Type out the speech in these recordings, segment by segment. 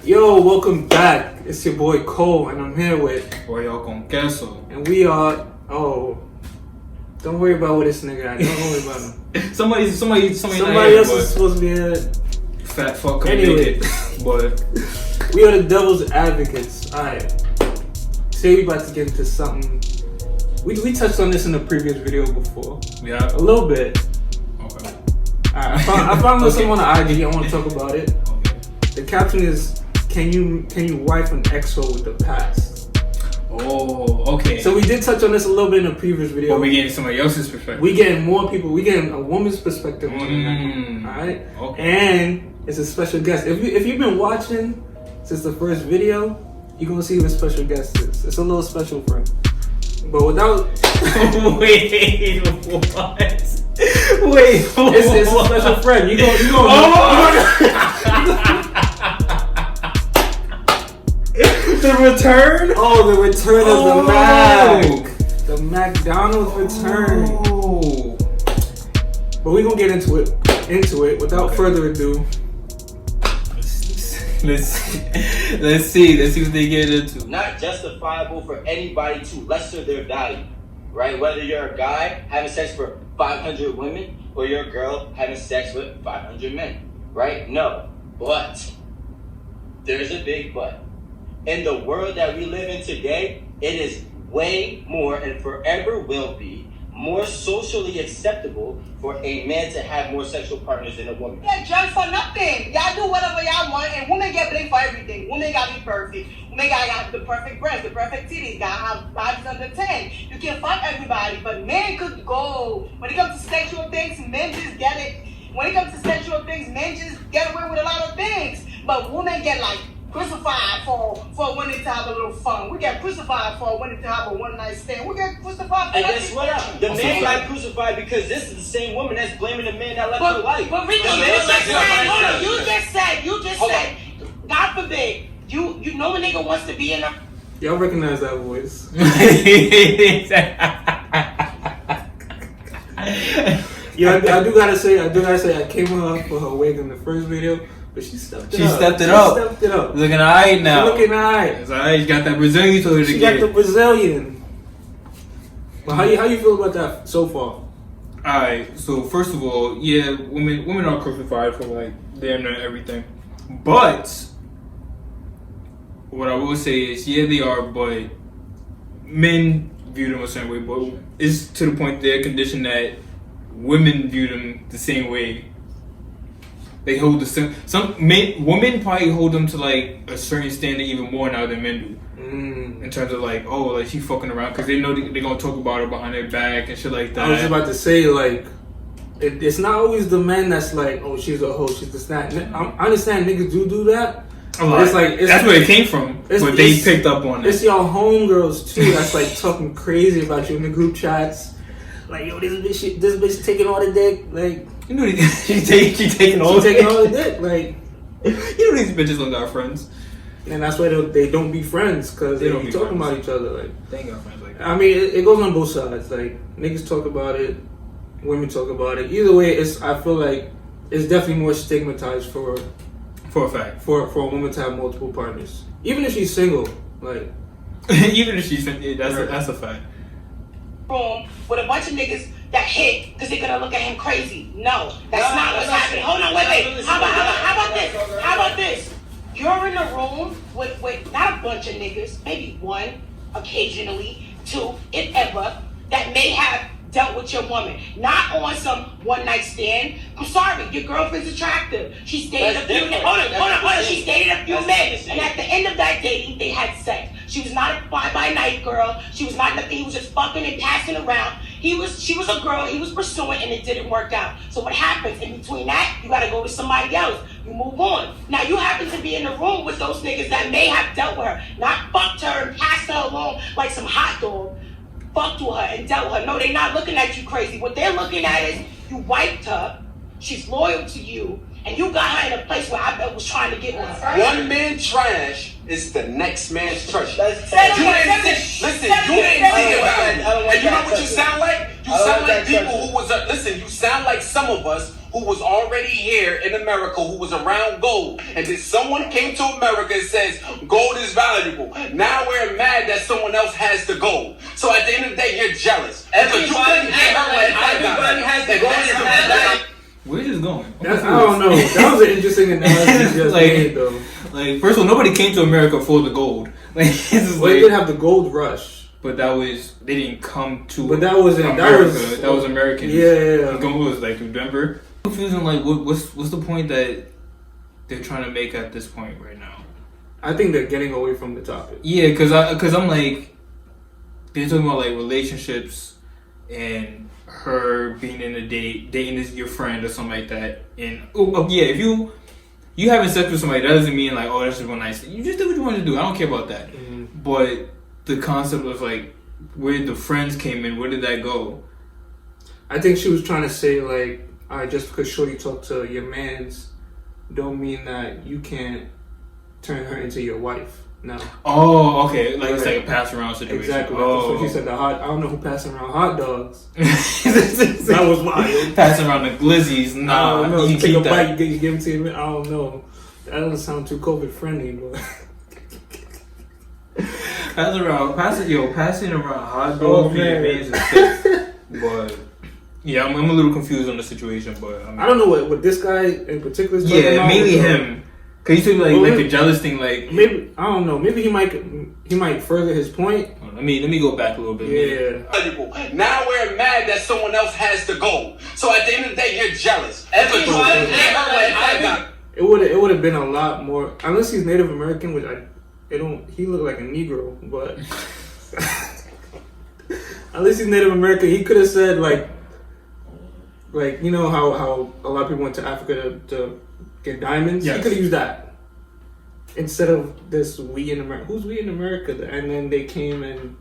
Yo, welcome back. It's your boy Cole, and I'm here with Pollo con queso. and we are. Don't worry about what this nigga. Don't worry about him. Somebody Somebody else is supposed to be here. fat fuck can Anyway. make it. But We are the devil's advocates. Alright. Say we about to get into something. We touched on this in the previous video before. yeah. A little bit. Okay. Alright, I found Okay. someone on IG. I want to talk about it. Okay. The caption is, Can you wife an ex-hoe with the past? Oh, okay. So we did touch on this a little bit in a previous video. But we getting somebody else's perspective. We getting more people. We getting a woman's perspective on it. All right. Okay. And it's a special guest. If you've been watching since the first video, you're gonna see who the special guest is. It's a little special friend. But without Wait, what? Wait, it's a special friend. You The return? Oh, the return of the Mac. The McDonald's return. Oh. But we're gonna get into it without Okay. further ado. Let's see what they get into. Not justifiable for anybody to lesser their value, right? Whether you're a guy having sex for 500 women or you're a girl having sex with 500 men, right? No, but there's a big but. In the world that we live in today, it is way more and forever will be more socially acceptable for a man to have more sexual partners than a woman. Get judged for nothing. Y'all do whatever y'all want, and women get blamed for everything. Women gotta be perfect. Women gotta have the perfect breasts, the perfect titties, gotta have bodies under 10. You can fuck everybody, but men could go. When it comes to sexual things, men just get it. When it comes to sexual things, men just get away with a lot of things. But women get like crucified for women to have a little fun. We get crucified for women to have a one night stand. We get crucified for And guess what? The Also man fact. got crucified because this is the same woman that's blaming the man that left her But life. really, The man said, you just Hold said, God forbid, you know a nigga wants to be in a. Y'all recognize that voice? Yeah, I do gotta say, I came up for her wig in the first video, but she stepped it up. stepped it up. Stepped it up. Looking alright now. Looking alright. It's alright. You got that Brazilian told her to She got get. the Brazilian. But how you feel about that so far? Alright, so first of all, yeah, women are crucified for like damn near everything. But what I will say is, yeah, they are, but men view them a certain way. But it's to the point they're conditioned that women view them the same way. They hold the same. Women probably hold them to like a certain standard even more now than men do. In terms of like, oh, like she fucking around because they know they're gonna talk about her behind their back and shit like that. I was about to say, like, it's not always the man that's like, oh, she's a hoe, she's this, that. I understand niggas do that. But It's like that's where it came from. But they picked up on It's it. y'all homegirls too that's like talking crazy about you in the group chats. Like, yo, this bitch taking all the dick. Like, You know she taking all she taking all the dick. Like, You know these bitches don't got friends. and that's why they don't be friends because They they don't be be talking friends. about each other. Like, They ain't got friends like that. I mean, it goes on both sides. Like, niggas talk about it, women talk about it. Either way, I feel like it's definitely more stigmatized for For a fact. a woman to have multiple partners, even if she's single. Like, Even if she's that's a fact. room with a bunch of niggas that hit because they're gonna look at him crazy. No, that's not what's happening. Hold on, wait. How about this? How about this? You're in a room with not a bunch of niggas, maybe one, occasionally, two, if ever, that may have dealt with your woman. Not on some one night stand. I'm sorry, your girlfriend's attractive. She dated That's a few men. different. Hold on. She dated a few That's men. different. And at the end of that dating, they had sex. She was not a fly-by-night girl. She was not nothing. He was just fucking and passing around. She was a girl he was pursuing, and it didn't work out. So what happens in between that? You gotta go to somebody else. You move on. Now you happen to be in the room with those niggas that may have dealt with her, not fucked her and passed her along like some hot dog. Fucked with her and dealt with her. No, they're not looking at you crazy. What they're looking at is you wiped her. She's loyal to you, and you got her in a place where I was trying to get with her. One man trash is the next man's treasure. That's- You didn't think, listen, you didn't think about it. And you know what you sound like? You sound like people who was, listen, you sound like some of us who was already here in America, who was around gold, and then someone came to America and says gold is valuable. Now we're mad that someone else has the gold. So at the end of the day, you're jealous. Because you couldn't get her like I got her. has the And that's the fact. Where's this going? That's, I don't know. That was an interesting analogy you just Like- made, though. Like, first of all, nobody came to America for the gold. Like, this is Well, they like, did have the gold rush, but that was they didn't come to. but that wasn't. America. That was Americans. Yeah. Gold was like Denver. Confusing. Like, what's the point that they're trying to make at this point right now? I think they're getting away from the topic. Yeah, because I'm like, they're talking about like relationships and her being in a dating this your friend or something like that. And yeah, if you having sex with somebody, that doesn't mean like, oh, that's just one nice thing. You just do what you want to do. I don't care about that. But the concept of like where the friends came in, where did that go? I think she was trying to say like, all right, just because Shorty talked to your mans, don't mean that you can't turn her into your wife. No. Oh, okay. Like it's Right. like a pass around situation. Exactly. Oh. So she said I don't know who passing around hot dogs. That was wild. Passing around the glizzies. I Nah, don't know. you You can take a keep that. bite, you give it to you. I don't know. That doesn't sound too COVID friendly, but Passing around hot dogs Oh, for man. your mans is sick. But yeah, I'm a little confused on the situation. But I mean, I don't know what this guy in particular is talking yeah, about. mainly but, him. Cause he took like Well, like a jealous thing. Like Maybe I don't know. Maybe he might further his point. let me go back a little bit. Yeah. Valuable. Now we're mad that someone else has the gold. So at the end of the day, you're jealous. Because you couldn't get her like I got her. It would have been a lot more, unless he's Native American, which he looked like a Negro, but at least he's Native American. He could have said like you know how a lot of people went to Africa to get diamonds. Yes. He could have used that instead of this we in America. Who's we in America? And then they came and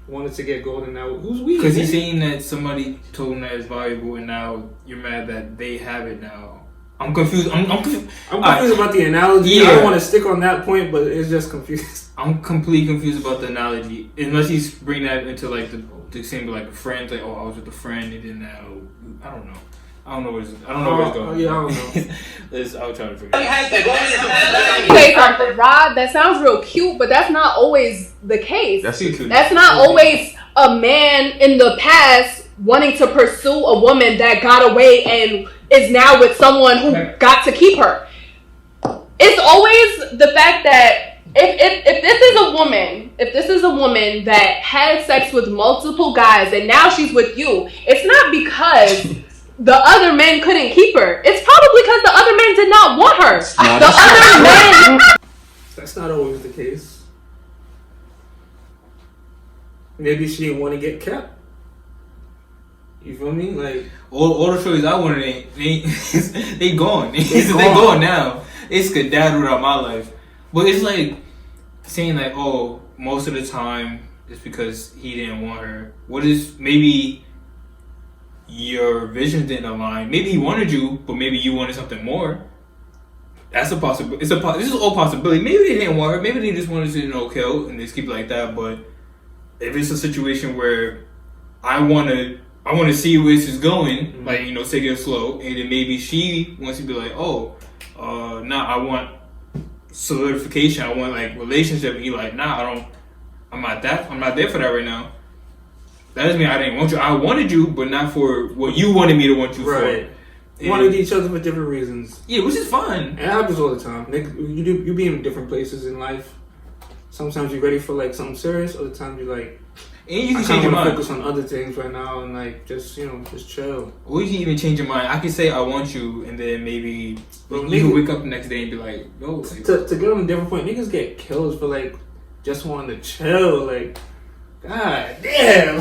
wanted to get gold, and now who's we? Because he's saying that somebody told him that it's valuable, and now you're mad that they have it now. I'm confused. I'm confused. I'm confused about the analogy. I Yeah. don't want to stick on that point, but it's just confused. I'm completely confused about the analogy. Unless he's bringing that into like the same like a friend, like I was with a friend, and then now I don't know. I don't know where it's going. Yeah, I don't know. I'll try to figure it out. has the gold. Say something, Rob. That sounds real cute, but that's not always the case. That's cute. That's not always a man in the past wanting to pursue a woman that got away and is now with someone who got to keep her. It's always the fact that if this is a woman that had sex with multiple guys and now she's with you, it's not because the other men couldn't keep her. It's probably because the other men did not want her. The other men. That's not always the case. Maybe she didn't want to get kept. You feel me? Like All the shows I wanted, they gone. They gone now. It's skedaddled out my life. But it's like saying like, oh, most of the time it's because he didn't want her. What is maybe your vision didn't align? Maybe he wanted you, but maybe you wanted something more. That's a possibility. This is all possibility. Maybe they didn't want her. Maybe they just wanted to kill and just keep it like that. But if it's a situation where I want to see where this is going, like, take it slow, and then maybe she wants to be like, I want solidification, I want like relationship, and you're like, I'm not there for that right now. That doesn't mean I didn't want you. I wanted you, but not for what you wanted me to want you right. for. Wanted each other for different reasons. Yeah, which is fun. It happens all the time. You be in different places in life. Sometimes you're ready for like something serious. Other times you're like, And you I can kind change of your want to mind. focus on other things right now and like just chill. Or you can even change your mind. I can say I want you, and then maybe Bro, you can nigga- wake up the next day and be like, yo. Like, To get on a different point, niggas get killed for like just wanting to chill. Like, god damn.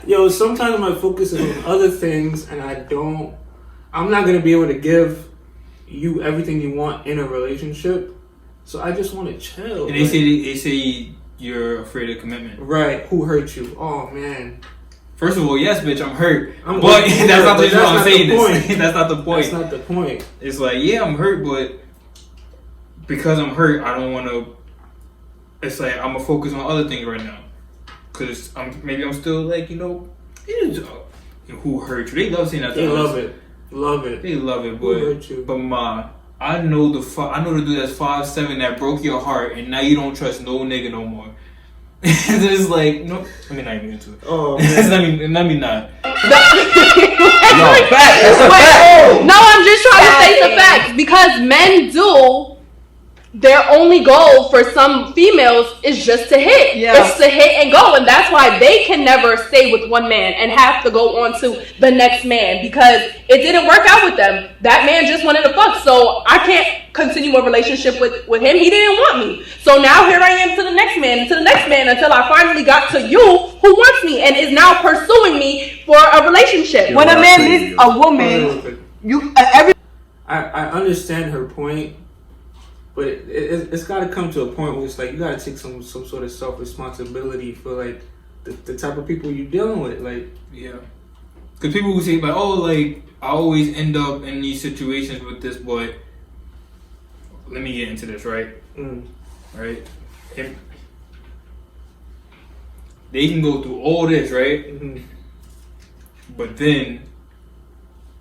Yo, sometimes my focus is on other things, and I'm not gonna be able to give you everything you want in a relationship. So I just want to chill. and they say you're afraid of commitment. right? Who hurt you? Oh man, First of all, yes, bitch, I'm hurt. I'm but hurt, that's not the but reason why that's I'm not saying the this. point. That's not the point. that's not the point. It's like, yeah, I'm hurt, but because I'm hurt, I don't want to. It's like I'm gonna focus on other things right now, cause I'm still like, who hurt you. They love saying that. They love it. Love it. They love it, Who hurt you? but ma, I know the dude that's 5'7" that broke your heart, and now you don't trust no nigga no more. It's like no. I mean, not even into it. Oh, man. let me not. No, I'm just trying to state the facts because men do. Their only goal for some females is just to hit. Yeah. It's to hit and go, and that's why they can never stay with one man and have to go on to the next man because it didn't work out with them. That man just wanted to fuck, so I can't continue a relationship with him. He didn't want me, so now here I am to the next man until I finally got to you who wants me and is now pursuing me for a relationship. When a man needs a woman, I understand her point, but it's got to come to a point where it's like you got to take some sort of self responsibility for like the type of people you're dealing with. Like, yeah, because people will say like, oh, like I always end up in these situations with this boy. Let me get into this, right? Right. They can go through all this, right? Mm-hmm. But then,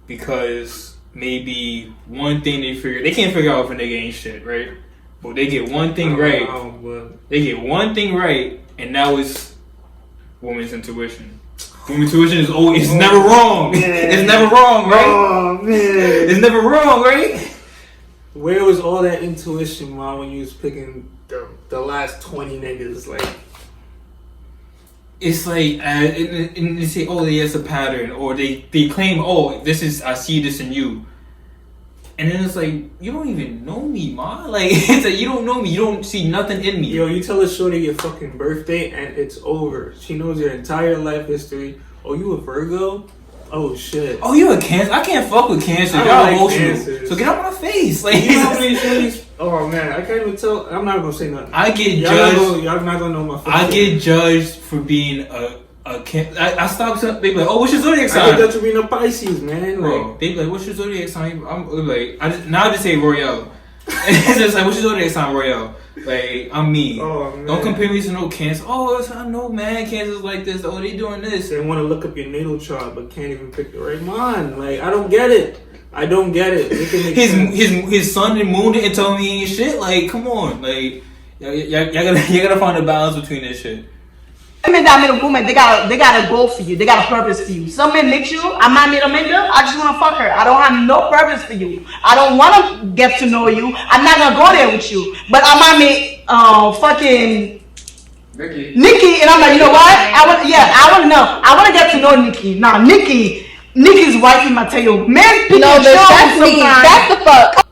because maybe one thing they can't figure out if a nigga ain't shit, right? But they get one thing right. They get one thing right, and now it's woman's intuition. Woman's intuition is always never wrong. Man. It's never wrong, right? Oh man, It's never wrong, right? where was all that intuition, man, when you was picking the last 20 niggas? Like, It's like, and they say, oh, there's a pattern, or they claim, oh, I see this in you. And then it's like, you don't even know me, ma. Like, it's like, you don't know me. You don't see nothing in me. yo, you tell a shorty your fucking birthday and it's over. She knows your entire life history. Oh, you a Virgo? Oh, shit. Oh, you a Cancer? I can't fuck with Cancer. I Y'all don't like emotional. Cancers. So get out my face. Like, You know how many shorties? Oh, man, I can't even tell. I'm not going to say nothing. I get Y'all judged. not gonna know my fucking I get judged for being a Cancer. I stopped. They be like, oh, what's your zodiac I sign? get that to being a Pisces, man. Bro, Like, they be like, what's your zodiac sign? I'm like, now I just say Royale. It's just like, what's your zodiac sign, Royale? Like, I'm me. oh, man. Don't compare me to no Cancer. Oh, I know, man. Cancer's like this. Oh, they doing this. They want to look up your natal chart, but can't even pick the right one. Like, I don't get it. I don't get it. It can make sense. His sun and moon didn't tell me he ain't shit. Like, come on. Like, y'all gotta find a balance between this shit. men that meet a woman, they got a goal for you. They got a purpose for you. Some men meet you. I might meet a man girl. I just want to fuck her. I don't have no purpose for you. I don't want to get to know you. I'm not gonna go there with you. But I might meet fucking Nikki, and I'm like, you know what? I want to know. I want to get to know Nikki. Now, Nikki's wife in my tail. Men pick and choose that's me. sometimes. That's the fuck.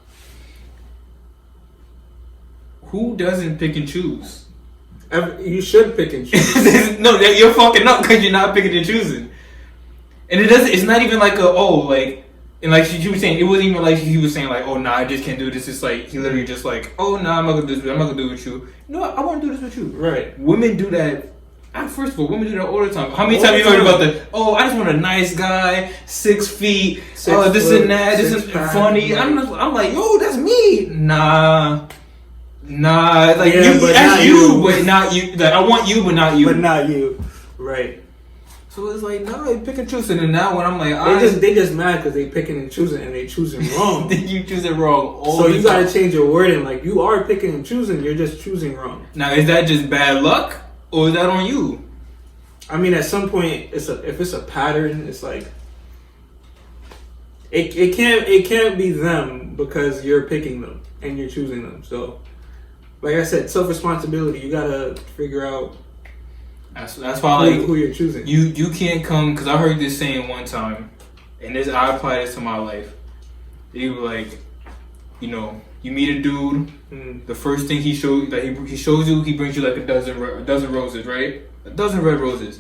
Who doesn't pick and choose? You should pick and choose. No, you're fucking up because you're not picking and choosing. And it doesn't. It's not even like and like she was saying, it wasn't even like he was saying like, oh nah, I just can't do this. It's like he literally just like, oh nah, I'm not gonna do this. I'm not gonna do it with you. You know what? I want to do this with you. Right. Women do that. First of all, women do that all the time. How many All times the you heard time. about oh, I just want a nice guy, 6 feet, this 6 foot, and that, this is 6'5", funny. right. I'm like, yo, that's me. Nah, like Yeah, you, but that's not you, you. but not you. Like, I want you, but not you. But not you. Right. So it's like, no, you pick and choose. And then now when I'm like, They just mad because they picking and choosing and they choosing wrong. you choose it wrong all So the you time. gotta change your wording. Like, you are picking and choosing, you're just choosing wrong. Now, is that just bad luck, or is that on you? I mean, at some point, if it's a pattern, it's like it can't be them because you're picking them and you're choosing them. So, like I said, self responsibility. You gotta figure out That's why who you're choosing. You can't come, because I heard this saying one time, and I apply this to my life. They were like, you know, you meet a dude, the first thing he shows you, he brings you like a dozen roses, right? A dozen red roses.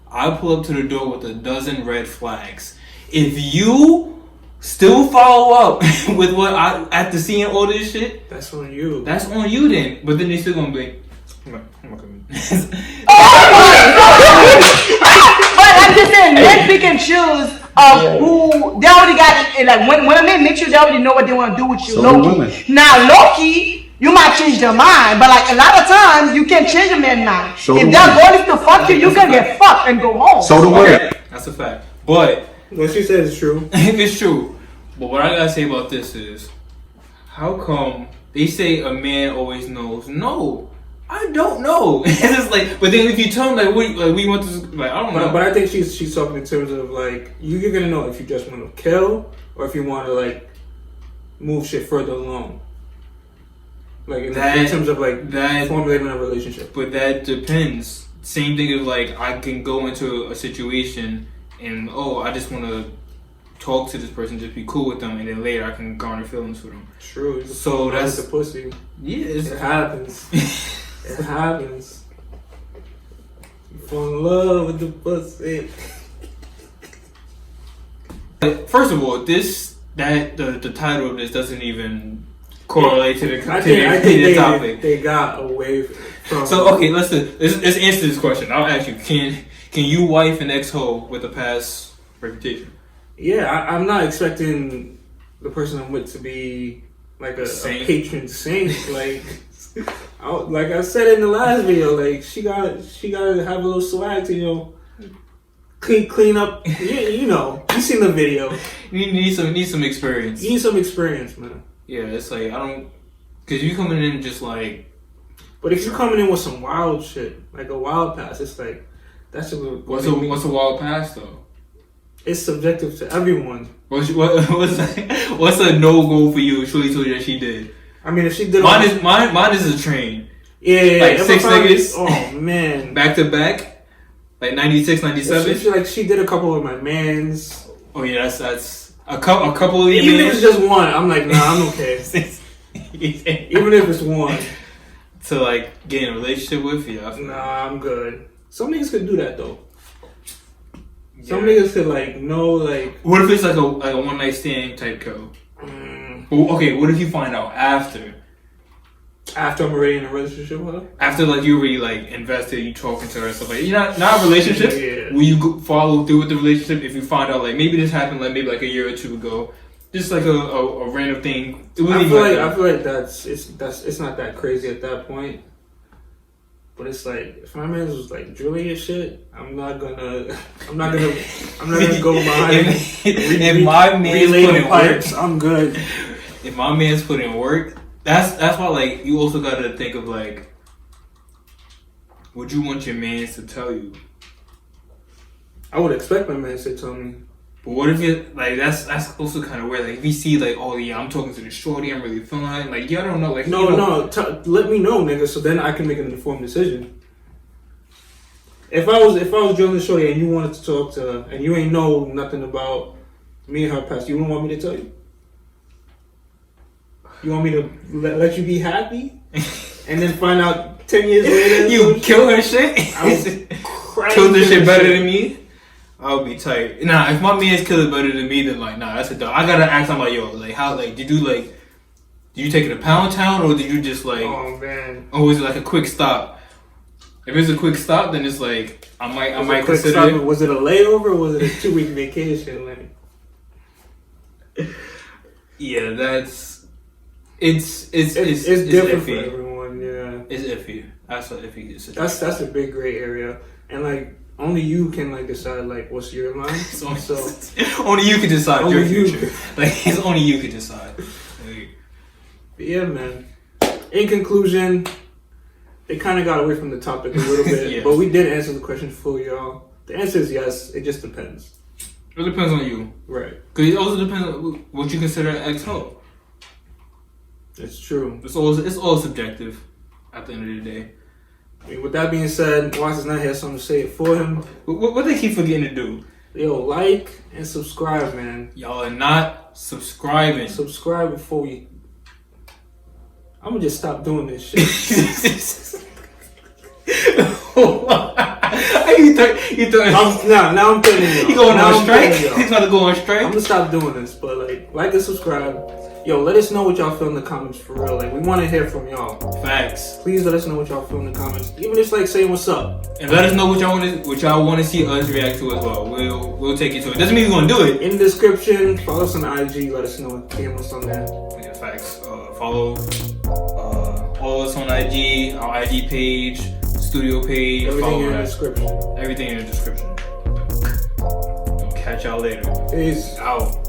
I pull up to the door with a dozen red flags. If you still follow up with what after seeing all this shit, That's on you. that's on you then. But then they still gonna be, I'm not coming. But I'm just saying, men pick and choose who they already got. Like when a man meets you, they already know what they want to do with you. So do women. Now, low-key, you might change their mind, but like a lot of times, you can't change a man's mind. So if do their women. goal is to fuck you, you can get fucked and go home. So do women. That's a fact. But What she said is true. it's true. But what I gotta say about this is, how come they say a man always knows? No, I don't know. It's just like, but then if you tell him like, we want to, like, I don't know. But I think she's talking in terms of like you're gonna know if you just want to kill or if you want to like move shit further along. Like in terms of like formulating a relationship. But that depends. Same thing as like I can go into a situation and I just want to talk to this person, just be cool with them, and then later I can garner feelings for them. True. So that's the pussy. Yeah, it happens. It happens. You fall in love with the pussy. But first of all, the title of this doesn't even correlate to the I think topic. They got away from. So okay, let's answer this question. I'll ask you: Can you wife an ex-hoe with a past reputation? Yeah, I'm not expecting the person I'm with to be like a patron saint. Like I said in the last video, like she gotta have a little swag to clean up. You know, you seen the video. You need some experience. You need some experience, man. Yeah, it's like because you coming in just like. But if you're coming in with some wild shit, like a wild pass, it's like that's what's a wild pass though? It's subjective to everyone. What's a no-go for you? Shorty told you that she did. I mean, if she did, mine is a train. Yeah, like 6 niggas. Oh man, back to back, like 96, 97. She did a couple of my mans. Oh yeah, that's a couple of even if it's just one. I'm like, nah, I'm okay. Even if it's one. To like get in a relationship with you. Nah, I'm good. Some niggas could do that though. Some niggas could like know like. What if it's like a one night stand type kill? Okay, what if you find out after? After I'm already in a relationship with her? After like you already like invested, you talking to her and stuff like you're not a relationship. Yeah. Will you follow through with the relationship if you find out like maybe this happened like maybe like a year or two ago? Just like a random thing. I feel like it's not that crazy at that point. But it's like if my man was like drilling and shit, I'm not gonna go behind. If my man's putting work, I'm good. If my man's putting work, that's why like you also gotta think of like, would you want your man to tell you? I would expect my man to tell me. But what if it like that's also kind of weird. Like if you see like, oh yeah, I'm talking to the shorty, I'm really feeling like yeah, I don't know, like no, let me know, nigga, so then I can make an informed decision. If I was drilling the shorty and you wanted to talk to her and you ain't know nothing about me and her past, you wouldn't want me to tell you? You want me to let you be happy and then find out 10 years later you kill her shit? Kill this shit better than me? I would be tight. Nah, if my man's killing better than me, then like, nah, that's a dog. I gotta ask him like, yo, like, how, like, did you take it to Pound Town or did you just like, oh man, or was it like a quick stop? If it's a quick stop, then it's like, I might consider it. Was it a layover or was it a 2-week vacation? Like, yeah, it's different iffy. for everyone. Yeah, it's iffy. That's what iffy is. That's a big gray area, and like. Only you can like decide like what's your line. So only you can decide your future. Like it's only you can decide. Like, yeah, man. In conclusion, they kind of got away from the topic a little bit, yes. But we did answer the question for y'all. The answer is yes. It just depends. It depends on you, right? Because it also depends on what you consider an ex-hoe. It's true. It's all subjective. At the end of the day. With that being said, Watts is not here, so I'm gonna say it for him. What they keep forgetting to do? Yo, like and subscribe, man. Y'all are not subscribing. Subscribe before we. I'm gonna just stop doing this shit. You thought now I'm telling you. You going on strike? He's about to go on strike. I'm gonna stop doing this, but like and subscribe. Yo, let us know what y'all feel in the comments for real. Like, we want to hear from y'all. Facts. Please let us know what y'all feel in the comments. Even just like saying what's up. And let us know what y'all want to see us react to as well. We'll take you to it. Doesn't mean we're gonna do it. In the description, follow us on IG. Let us know. DM us on there. Yeah, facts. Follow all us on IG, our IG page, studio page. Everything in the description. Everything in the description. Okay. Catch y'all later. Peace. Out.